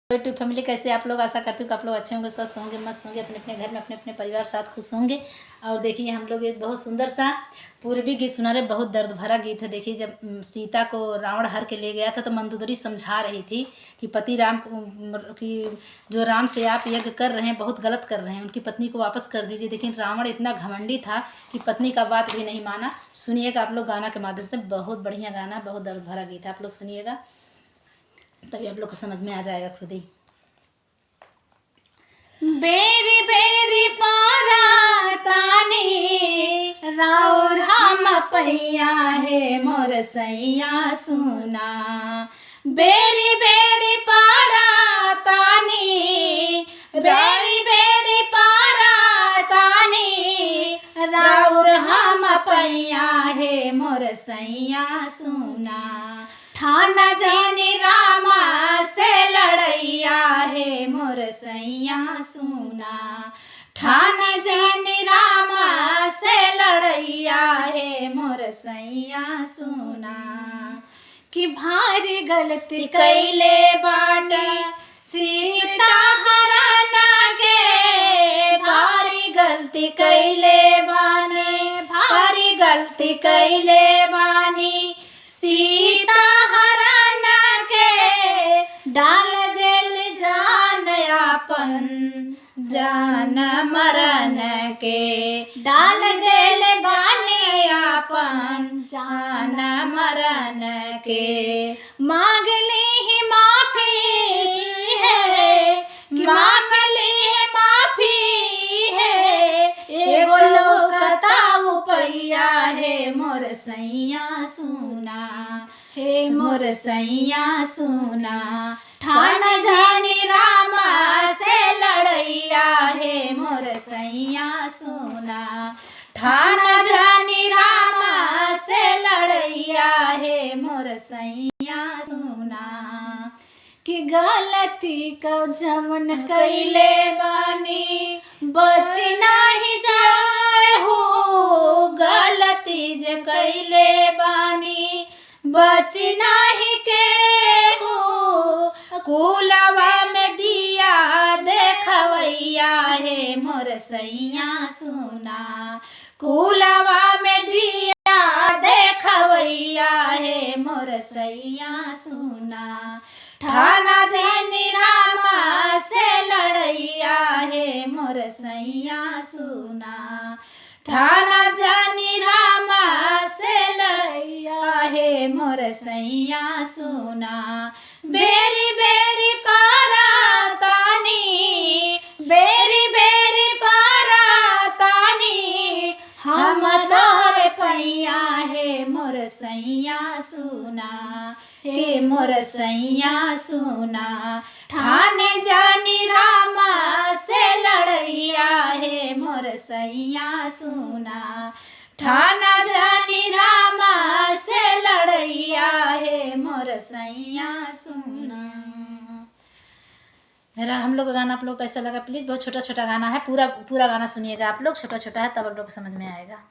YouTube family, कैसे आप लोग? आशा करती हूँ कि आप लोग अच्छे होंगे, स्वस्थ होंगे, मस्त होंगे, अपने अपने घर में अपने अपने परिवार साथ खुश होंगे। और देखिए हम लोग एक बहुत सुंदर सा पूर्वी गीत सुना रहे, बहुत दर्द भरा गीत है। देखिए जब सीता को रावण हर के ले गया था तो मंदोदरी समझा रही थी कि पति राम की जो राम से आप यज्ञ कर रहे हैं बहुत गलत कर रहे हैं, उनकी पत्नी को वापस कर दीजिए। लेकिन रावण इतना घमंडी था कि पत्नी का बात भी नहीं माना। सुनिएगा आप लोग गाना के माध्यम से, बहुत बढ़िया गाना, बहुत दर्द भरा गीत है। आप लोग सुनिएगा तभी आप लोग को समझ में आ जाएगा खुद ही। बेरी बेरी पारा तानी राउर हम पैया है मोर सैया सुना। बेरी बेरी पारा तानी बेरी बेरी पारा तानी राउर हम पैया है मोर सैया सुना। ठाना जानी रामा से लड़ैया है मोर सैया सुना। ठाना जानी रामा से लड़ैया है मोर सैया सुना। कि भारी गलती कैले बाट सीता हराना के, भारी गलती कैले बानी, भारी गलती कैले बानी सीता हराना के। डाल दिल जान आपन जान मरन के, डाल दिल जान आपन जान मरन के। मांग ली ही माफी है, मांग ली है माफी है, एगो लोकताऊ पैया है मोर सैया सुना, हे मोर सैया सुना। ठान जानी रामा से लड़ैया है मोर सैया सुना। ठान जानी रामा से लड़ैया है मोर सैया सुना। कि गलती का जमन कैले बानी बच नाही जाए हो, गलती जे कैले बानी बच नाही के हो। कुलवा में दिया देखवैया है मोर सैया सुना। कुलवा में दिया देखवैया है मोर सैया सुना। ठाना जानी रामा से लड़ैया है मोर सैया सुना। ठाना जानी रामा से लड़ैया है मोर सैया सुना। बेरी बेरी पारा तानी, बेरी बेरी पारा तानी, हम तोहरे पैया है मोर सैया सुना, हे मोर सैया सुना। ठाने जानी रामा से लड़ैया है मोर सैया सुना। ठाना जानी रामा से लड़ैया है मोर सैया सुना। मेरा हम लोग का गाना आप लोग कैसा लगा प्लीज़, बहुत छोटा छोटा गाना है, पूरा गाना सुनिएगा आप लोग, छोटा छोटा है तब आप लोग समझ में आएगा।